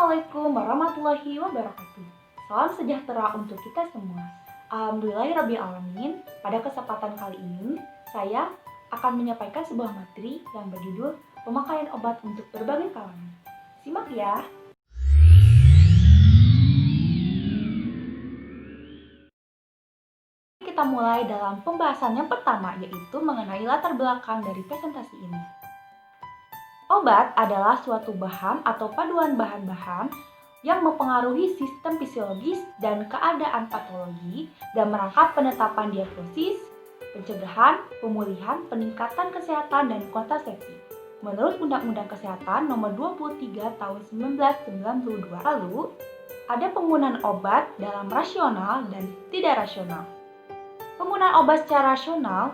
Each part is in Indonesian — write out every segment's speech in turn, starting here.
Assalamualaikum warahmatullahi wabarakatuh. Salam sejahtera untuk kita semua. Alhamdulillahirrabbilalamin. Pada kesempatan kali ini, saya akan menyampaikan sebuah materi yang berjudul pemakaian obat untuk berbagai kalangan. Simak ya. Kita mulai dalam pembahasan yang pertama, yaitu mengenai latar belakang dari presentasi ini. Obat adalah suatu bahan atau paduan bahan-bahan yang mempengaruhi sistem fisiologis dan keadaan patologi dan merangkap penetapan diagnosis, pencegahan, pemulihan, peningkatan kesehatan, dan kontrasepsi. Menurut Undang-Undang Kesehatan Nomor 23 Tahun 1992. Lalu, ada penggunaan obat dalam rasional dan tidak rasional. Penggunaan obat secara rasional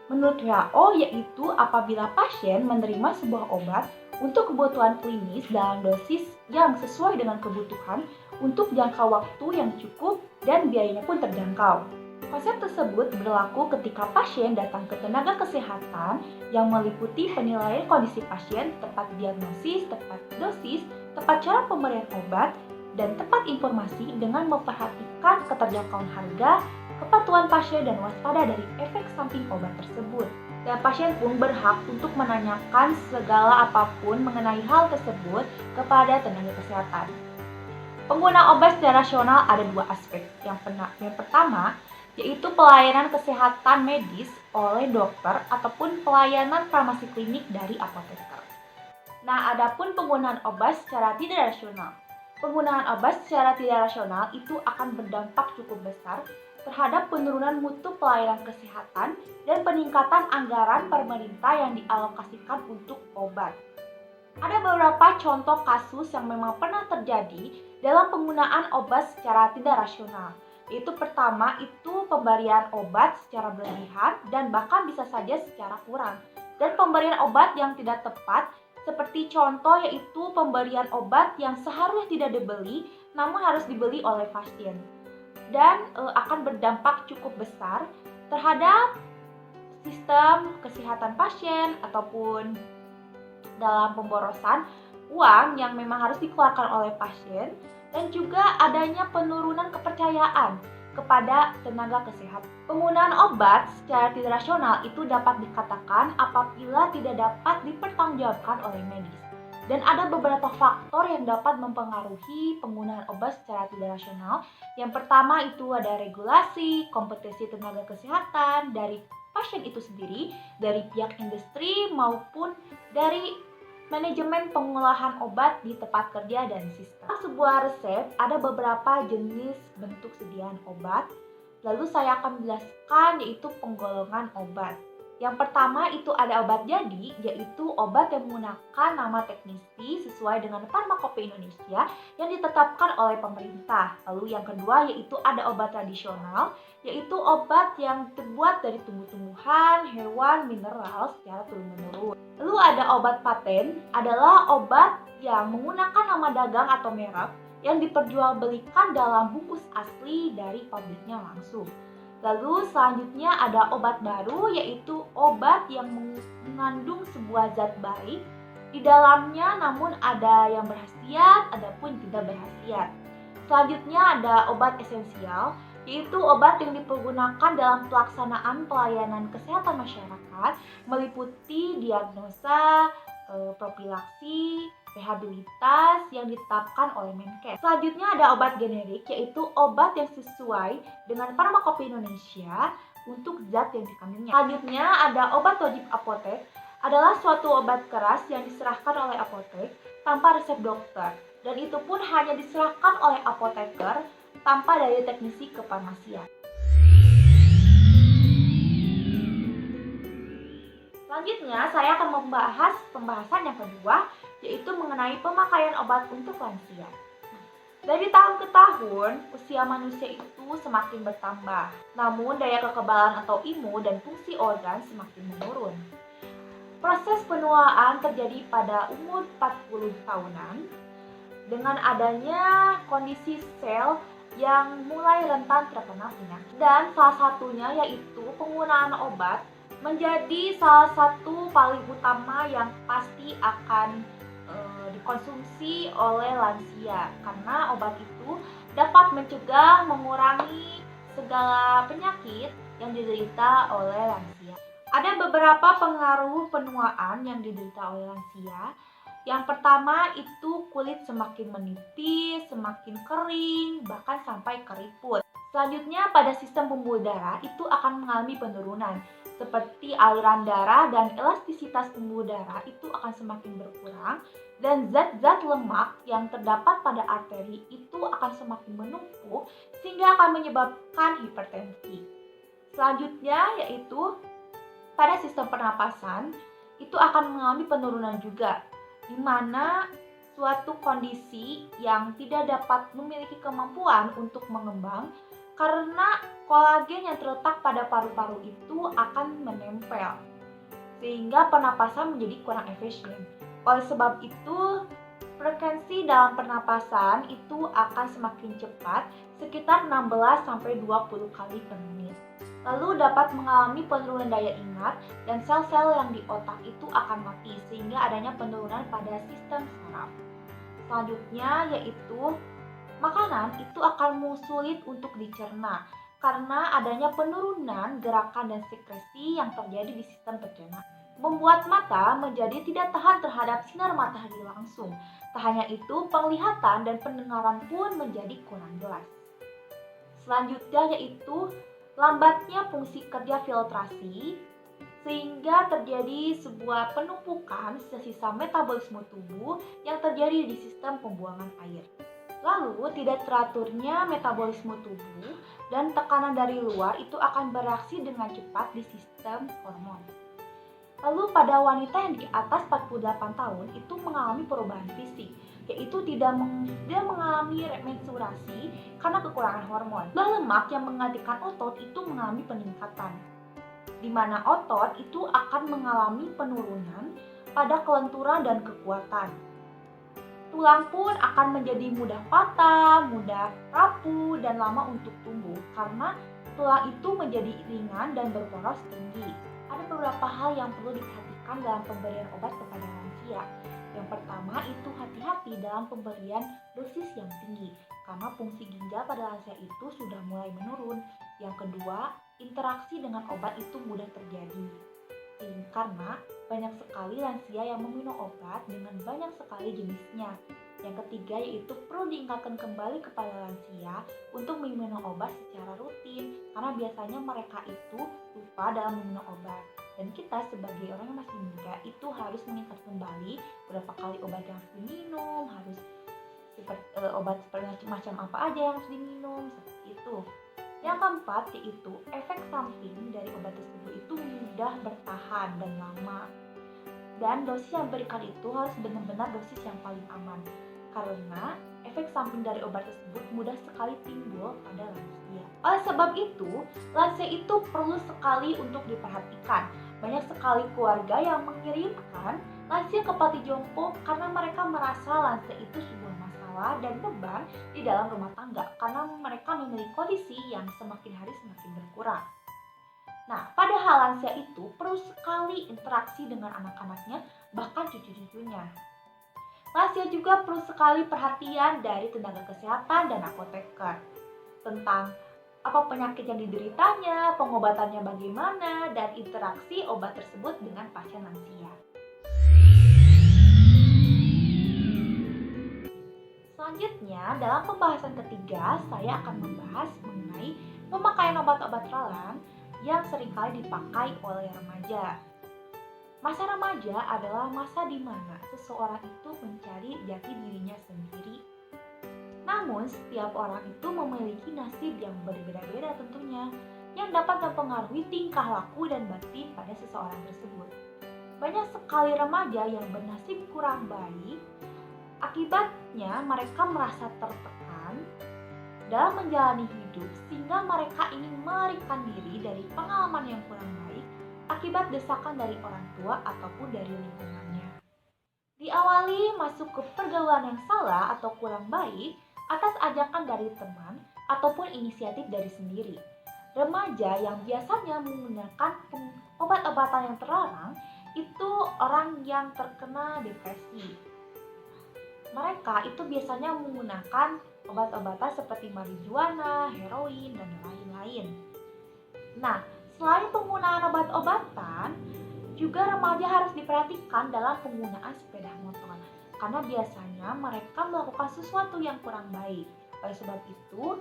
menurut WHO yaitu apabila pasien menerima sebuah obat untuk kebutuhan klinis dalam dosis yang sesuai dengan kebutuhan untuk jangka waktu yang cukup dan biayanya pun terjangkau. Konsep tersebut berlaku ketika pasien datang ke tenaga kesehatan yang meliputi penilaian kondisi pasien, tepat diagnosis, tepat dosis, tepat cara pemberian obat, dan tepat informasi dengan memperhatikan keterjangkauan harga, kepatuhan pasien, dan waspada dari efek samping obat tersebut. Dan pasien pun berhak untuk menanyakan segala apapun mengenai hal tersebut kepada tenaga kesehatan. Pengguna obat secara rasional ada dua aspek. Yang pertama, yaitu pelayanan kesehatan medis oleh dokter ataupun pelayanan farmasi klinik dari apoteker. Nah, adapun penggunaan obat secara tidak rasional. Penggunaan obat secara tidak rasional itu akan berdampak cukup besar terhadap penurunan mutu pelayanan kesehatan dan peningkatan anggaran pemerintah yang dialokasikan untuk obat. Ada beberapa contoh kasus yang memang pernah terjadi dalam penggunaan obat secara tidak rasional. Yaitu pertama itu pemberian obat secara berlebihan dan bahkan bisa saja secara kurang. Dan pemberian obat yang tidak tepat seperti contoh yaitu pemberian obat yang seharusnya tidak dibeli namun harus dibeli oleh pasien. Dan akan berdampak cukup besar terhadap sistem kesehatan pasien ataupun dalam pemborosan uang yang memang harus dikeluarkan oleh pasien dan juga adanya penurunan kepercayaan kepada tenaga kesehatan. Penggunaan obat secara tidak rasional itu dapat dikatakan apabila tidak dapat dipertanggungjawabkan oleh medis. Dan ada beberapa faktor yang dapat mempengaruhi penggunaan obat secara tidak rasional. Yang pertama itu ada regulasi, kompetensi tenaga kesehatan dari pasien itu sendiri, dari pihak industri maupun dari manajemen pengolahan obat di tempat kerja dan sistem. Sebuah resep ada beberapa jenis bentuk sediaan obat. Lalu saya akan menjelaskan yaitu penggolongan obat. Yang pertama itu ada obat jadi, yaitu obat yang menggunakan nama teknisi sesuai dengan Farmakope Indonesia yang ditetapkan oleh pemerintah. Lalu yang kedua yaitu ada obat tradisional, yaitu obat yang terbuat dari tumbuh-tumbuhan, hewan, mineral secara turun-menurun. Lalu ada obat paten, adalah obat yang menggunakan nama dagang atau merek yang diperjualbelikan dalam bungkus asli dari pabriknya langsung. Lalu selanjutnya ada obat baru yaitu obat yang mengandung sebuah zat baik di dalamnya namun ada yang berkhasiat, ada pun tidak berkhasiat. Selanjutnya ada obat esensial yaitu obat yang dipergunakan dalam pelaksanaan pelayanan kesehatan masyarakat meliputi diagnosa, profilaksi, rehabilitas yang ditetapkan oleh Menkes. Selanjutnya ada obat generik yaitu obat yang sesuai dengan Farmakope Indonesia untuk zat yang dikandungnya. Selanjutnya ada obat wajib apotek adalah suatu obat keras yang diserahkan oleh apotek tanpa resep dokter dan itu pun hanya diserahkan oleh apoteker tanpa dari teknisi kefarmasian. Selanjutnya, saya akan membahas pembahasan yang kedua, yaitu mengenai pemakaian obat untuk lansia. Dari tahun ke tahun, usia manusia itu semakin bertambah. Namun, daya kekebalan atau imun dan fungsi organ semakin menurun. Proses penuaan terjadi pada umur 40 tahunan dengan adanya kondisi sel yang mulai rentan terkena penyakit. Dan salah satunya yaitu penggunaan obat menjadi salah satu paling utama yang pasti akan dikonsumsi oleh lansia karena obat itu dapat mencegah mengurangi segala penyakit yang diderita oleh lansia. Ada beberapa pengaruh penuaan yang diderita oleh lansia. Yang pertama itu kulit semakin menipis, semakin kering, bahkan sampai keriput. Selanjutnya pada sistem pembuluh darah itu akan mengalami penurunan seperti aliran darah dan elastisitas pembuluh darah itu akan semakin berkurang dan zat-zat lemak yang terdapat pada arteri itu akan semakin menumpuk sehingga akan menyebabkan hipertensi. Selanjutnya yaitu pada sistem pernapasan itu akan mengalami penurunan juga, di mana suatu kondisi yang tidak dapat memiliki kemampuan untuk mengembang karena kolagen yang terletak pada paru-paru itu akan menempel, sehingga pernapasan menjadi kurang efisien. Oleh sebab itu, frekuensi dalam pernapasan itu akan semakin cepat, sekitar 16-20 kali per menit. Lalu dapat mengalami penurunan daya ingat dan sel-sel yang di otak itu akan mati sehingga adanya penurunan pada sistem saraf. Selanjutnya yaitu makanan itu akan sulit untuk dicerna karena adanya penurunan gerakan dan sekresi yang terjadi di sistem pencernaan. Membuat mata menjadi tidak tahan terhadap sinar matahari langsung. Tak hanya itu, penglihatan dan pendengaran pun menjadi kurang jelas. Selanjutnya yaitu lambatnya fungsi kerja filtrasi sehingga terjadi sebuah penumpukan sisa-sisa metabolisme tubuh yang terjadi di sistem pembuangan air. Lalu tidak teraturnya metabolisme tubuh dan tekanan dari luar itu akan bereaksi dengan cepat di sistem hormon. Lalu pada wanita yang di atas 48 tahun itu mengalami perubahan fisik, yaitu tidak mengalami menstruasi karena kekurangan hormon. Lemak yang menggantikan otot itu mengalami peningkatan, di mana otot itu akan mengalami penurunan pada kelenturan dan kekuatan. Tulang pun akan menjadi mudah patah, mudah rapuh, dan lama untuk tumbuh karena tulang itu menjadi ringan dan berporos tinggi. Ada beberapa hal yang perlu diperhatikan dalam pemberian obat kepada lansia. Yang pertama itu hati-hati dalam pemberian dosis yang tinggi karena fungsi ginjal pada lansia itu sudah mulai menurun. Yang kedua, interaksi dengan obat itu mudah terjadi karena banyak sekali lansia yang meminum obat dengan banyak sekali jenisnya. Yang ketiga yaitu perlu diingatkan kembali kepada lansia untuk meminum obat secara rutin karena biasanya mereka itu lupa dalam meminum obat. Dan kita sebagai orang yang masih muda itu harus mengingat kembali berapa kali obat yang harus diminum, harus obat seperti macam apa aja yang harus diminum, seperti itu. Yang keempat yaitu efek samping dari obat tersebut itu mudah bertahan dan lama. Dan dosis yang diberikan itu harus benar-benar dosis yang paling aman karena efek samping dari obat tersebut mudah sekali timbul pada lansia. Oleh sebab itu, lansia itu perlu sekali untuk diperhatikan. Banyak sekali keluarga yang mengirimkan lansia ke panti jompo karena mereka merasa lansia itu sebuah masalah dan beban di dalam rumah tangga karena mereka memiliki kondisi yang semakin hari semakin berkurang. Nah, padahal lansia itu perlu sekali interaksi dengan anak-anaknya, bahkan cucu-cucunya. Lansia juga perlu sekali perhatian dari tenaga kesehatan dan apoteker tentang apa penyakit yang dideritanya, pengobatannya bagaimana, dan interaksi obat tersebut dengan pasien lansia. Selanjutnya, dalam pembahasan ketiga, saya akan membahas mengenai pemakaian obat-obat terlarang yang seringkali dipakai oleh remaja. Masa remaja adalah masa di mana seseorang itu mencari jati dirinya sendiri. Namun, setiap orang itu memiliki nasib yang berbeda-beda tentunya, yang dapat mempengaruhi tingkah laku dan batin pada seseorang tersebut. Banyak sekali remaja yang bernasib kurang baik, akibatnya mereka merasa tertekan dalam menjalani hidup sehingga mereka ingin melarikan diri dari pengalaman yang kurang baik akibat desakan dari orang tua ataupun dari lingkungannya. Diawali masuk ke pergaulan yang salah atau kurang baik atas ajakan dari teman ataupun inisiatif dari sendiri. Remaja yang biasanya menggunakan obat-obatan yang terlarang itu orang yang terkena depresi. Mereka itu biasanya menggunakan obat-obatan seperti marijuana, heroin, dan lain-lain. Nah, selain penggunaan obat-obatan, juga remaja harus diperhatikan dalam penggunaan sepeda motor. Karena biasanya mereka melakukan sesuatu yang kurang baik. Oleh sebab itu,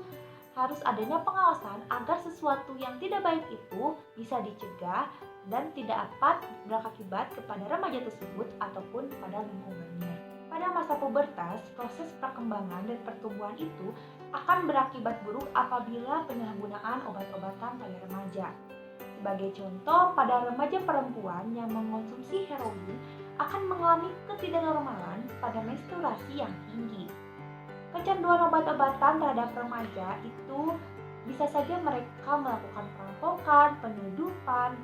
harus adanya pengawasan agar sesuatu yang tidak baik itu bisa dicegah dan tidak dapat berakibat kepada remaja tersebut ataupun pada lingkungannya. Pada masa pubertas, proses perkembangan dan pertumbuhan itu akan berakibat buruk apabila penyalahgunaan obat-obatan pada remaja. Sebagai contoh, pada remaja perempuan yang mengonsumsi heroin akan mengalami ketidaknormalan pada menstruasi yang tinggi. Kecanduan obat-obatan terhadap remaja itu bisa saja mereka melakukan perampokan, penyeludupan,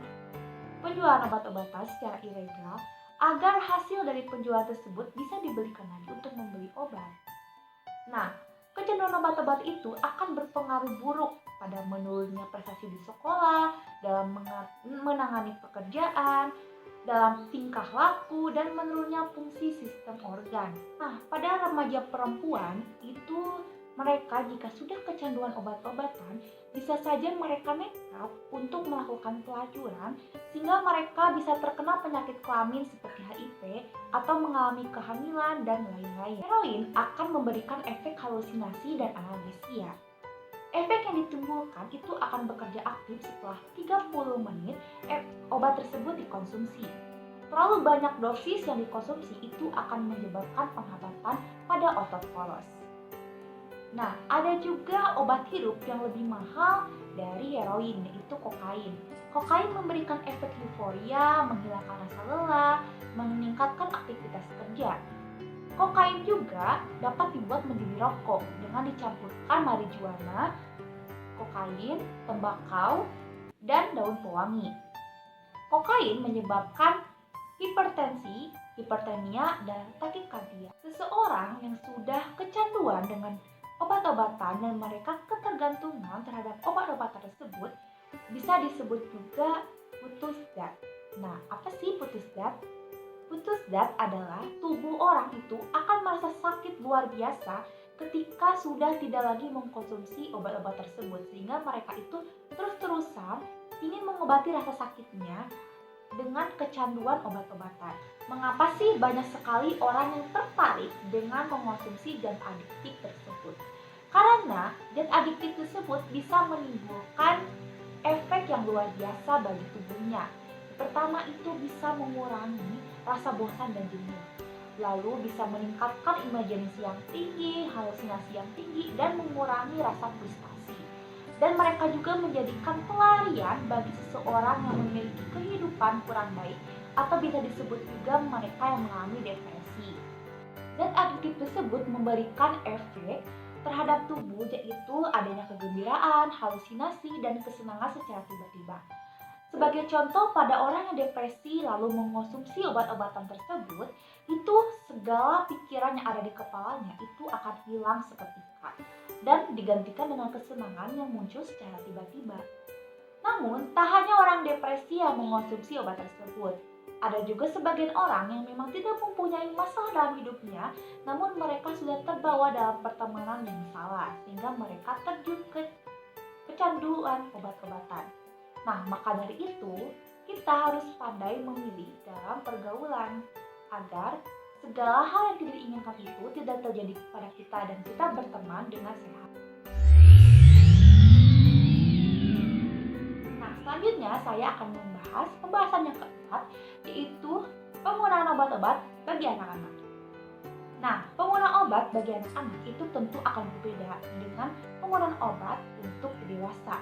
penjualan obat-obatan secara ilegal agar hasil dari penjualan tersebut bisa dibelikan lagi untuk membeli obat. Nah, kecanduan obat-obat itu akan berpengaruh buruk pada menurunnya prestasi di sekolah, dalam menangani pekerjaan, dalam tingkah laku, dan menurunnya fungsi sistem organ. Nah, pada remaja perempuan itu mereka jika sudah kecanduan obat-obatan, bisa saja mereka nekat untuk melakukan pelacuran sehingga mereka bisa terkena penyakit kelamin seperti HIV atau mengalami kehamilan dan lain-lain. Heroin akan memberikan efek halusinasi dan analgesia. Efek yang ditimbulkan itu akan bekerja aktif setelah 30 menit obat tersebut dikonsumsi. Terlalu banyak dosis yang dikonsumsi itu akan menyebabkan penghambatan pada otot polos. Nah, ada juga obat hirup yang lebih mahal dari heroin, yaitu kokain. Kokain memberikan efek euforia, menghilangkan rasa lelah, meningkatkan aktivitas kerja. Kokain juga dapat dibuat menjadi rokok dengan dicampurkan marijuana, kokain, tembakau, dan daun pewangi. Kokain menyebabkan hipertensi, hipertemia, dan takikardia. Seseorang yang sudah kecanduan dengan obat-obatan dan mereka ketergantungan terhadap obat-obatan tersebut bisa disebut juga putus zat. Nah, apa sih putus zat? Putus zat adalah tubuh orang itu akan merasa sakit luar biasa ketika sudah tidak lagi mengkonsumsi obat-obat tersebut, sehingga mereka itu terus-terusan ingin mengobati rasa sakitnya dengan kecanduan obat-obatan. Mengapa sih banyak sekali orang yang tertarik dengan mengonsumsi zat adiktif tersebut? Karena zat adiktif tersebut bisa menimbulkan efek yang luar biasa bagi tubuhnya. Pertama, itu bisa mengurangi rasa bosan dan jenuh. Lalu bisa meningkatkan imajinasi yang tinggi, halusinasi yang tinggi, dan mengurangi rasa frustasi. Dan mereka juga menjadikan pelarian bagi seseorang yang memiliki kehidupan kurang baik atau bisa disebut juga mereka yang mengalami depresi. Zat adiktif tersebut memberikan efek terhadap tubuh, yaitu adanya kegembiraan, halusinasi, dan kesenangan secara tiba-tiba. Sebagai contoh, pada orang yang depresi lalu mengonsumsi obat-obatan tersebut, itu segala pikiran yang ada di kepalanya itu akan hilang seketika dan digantikan dengan kesenangan yang muncul secara tiba-tiba. Namun, tak hanya orang depresi yang mengonsumsi obat tersebut. Ada juga sebagian orang yang memang tidak mempunyai masalah dalam hidupnya, namun mereka sudah terbawa dalam pertemanan yang salah, sehingga mereka terjun ke kecanduan obat-obatan. Nah, maka dari itu, kita harus pandai memilih dalam pergaulan, agar segala hal yang tidak diinginkan itu tidak terjadi kepada kita dan kita berteman dengan sehat. Nah, selanjutnya saya akan membahas pembahasan yang keempat, yaitu penggunaan obat-obat bagi anak-anak. Nah, penggunaan obat bagi anak-anak itu tentu akan berbeda dengan penggunaan obat untuk dewasa.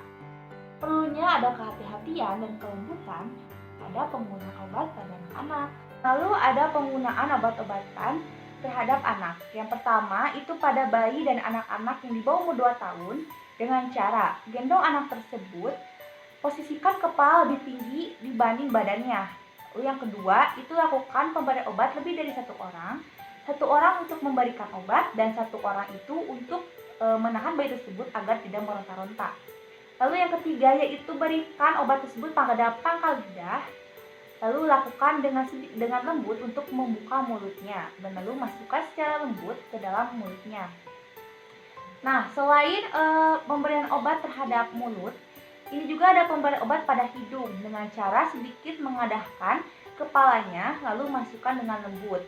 Perlunya ada kehati-hatian dan kelembutan pada penggunaan obat pada anak-anak. Lalu ada penggunaan obat-obatan terhadap anak. Yang pertama itu pada bayi dan anak-anak yang di bawah umur 2 tahun dengan cara gendong anak tersebut, posisikan kepala lebih tinggi dibanding badannya. Lalu yang kedua itu lakukan pemberian obat lebih dari satu orang untuk memberikan obat dan satu orang itu untuk menahan bayi tersebut agar tidak meronta-ronta. Lalu yang ketiga yaitu berikan obat tersebut pada pangkal lidah Lalu lakukan dengan lembut untuk membuka mulutnya dan lalu masukkan secara lembut ke dalam mulutnya. Nah, selain pemberian obat terhadap mulut, ini juga ada pemberian obat pada hidung dengan cara sedikit mengadahkan kepalanya lalu masukkan dengan lembut.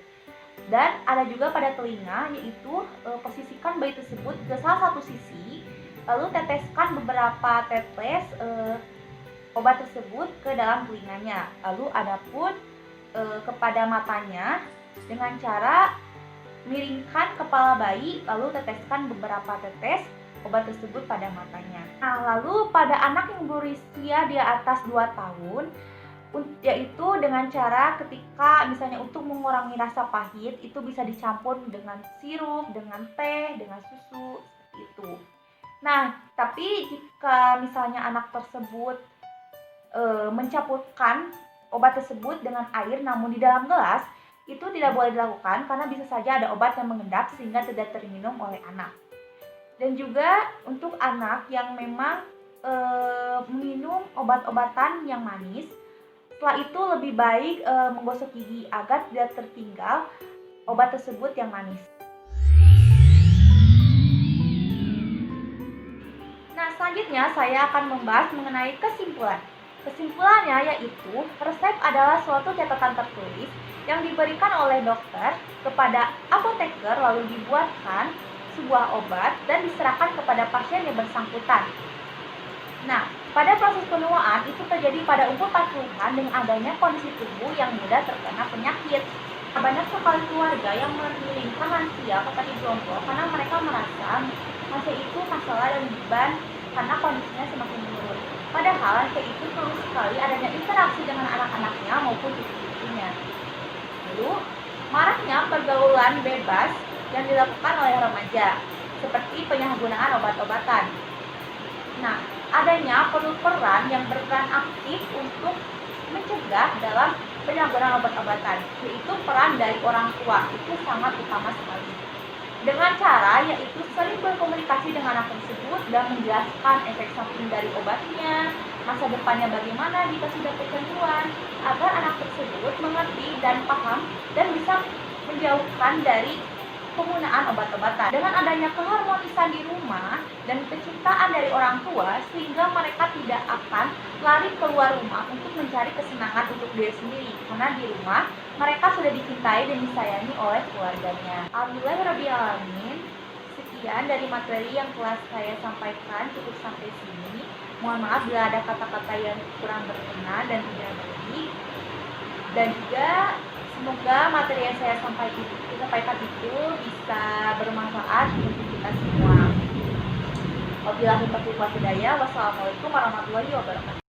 Dan ada juga pada telinga, yaitu posisikan bayi tersebut ke salah satu sisi, lalu teteskan beberapa tetes obat tersebut ke dalam telinganya. Lalu adapun kepada matanya dengan cara miringkan kepala bayi lalu teteskan beberapa tetes obat tersebut pada matanya. Nah, lalu pada anak yang berusia di atas 2 tahun, yaitu dengan cara ketika misalnya untuk mengurangi rasa pahit itu bisa dicampur dengan sirup, dengan teh, dengan susu, seperti itu. Nah, tapi jika misalnya anak tersebut mencampurkan obat tersebut dengan air namun di dalam gelas, itu tidak boleh dilakukan karena bisa saja ada obat yang mengendap sehingga tidak terminum oleh anak. Dan juga untuk anak yang memang minum obat-obatan yang manis, setelah itu lebih baik menggosok gigi agar tidak tertinggal obat tersebut yang manis. Nah, selanjutnya saya akan membahas mengenai kesimpulan. Kesimpulannya yaitu resep adalah suatu catatan tertulis yang diberikan oleh dokter kepada apoteker lalu dibuatkan sebuah obat dan diserahkan kepada pasien yang bersangkutan. Nah, pada proses penuaan itu terjadi pada umur 40-an dengan adanya kondisi tubuh yang mudah terkena penyakit. Banyak sekali keluarga yang mengirimkan lansia ke panti jompo karena mereka merasa lansia itu masalah dan beban karena kondisinya semakin menurun. Padahal lansia itu perlu sekali adanya interaksi dengan anak-anaknya maupun cucu-cucunya. Lalu, maraknya pergaulan bebas yang dilakukan oleh remaja, seperti penyalahgunaan obat-obatan. Nah, adanya peran yang berperan aktif untuk mencegah dalam penyalahgunaan obat-obatan, yaitu peran dari orang tua, itu sangat utama sekali. Dengan cara yaitu sering berkomunikasi dengan anak tersebut dan menjelaskan efek samping dari obatnya, masa depannya bagaimana jika sudah kecanduan, agar anak tersebut mengerti dan paham dan bisa menjauhkan dari penggunaan obat-obatan. Dengan adanya keharmonisan di rumah dan kecintaan dari orang tua, sehingga mereka tidak akan lari keluar rumah untuk mencari kesenangan untuk diri sendiri, karena di rumah mereka sudah dicintai dan disayangi oleh keluarganya. Alhamdulillahirrahmanirrahim. Sekian dari materi yang telah saya sampaikan, cukup sampai sini. Mohon maaf bila ada kata-kata yang kurang berkenan dan tidak baik. Dan juga semoga materi yang saya sampaikan itu bisa bermanfaat untuk kita semua. Wabillahi taufiq wal hidayah. Wassalamualaikum warahmatullahi wabarakatuh.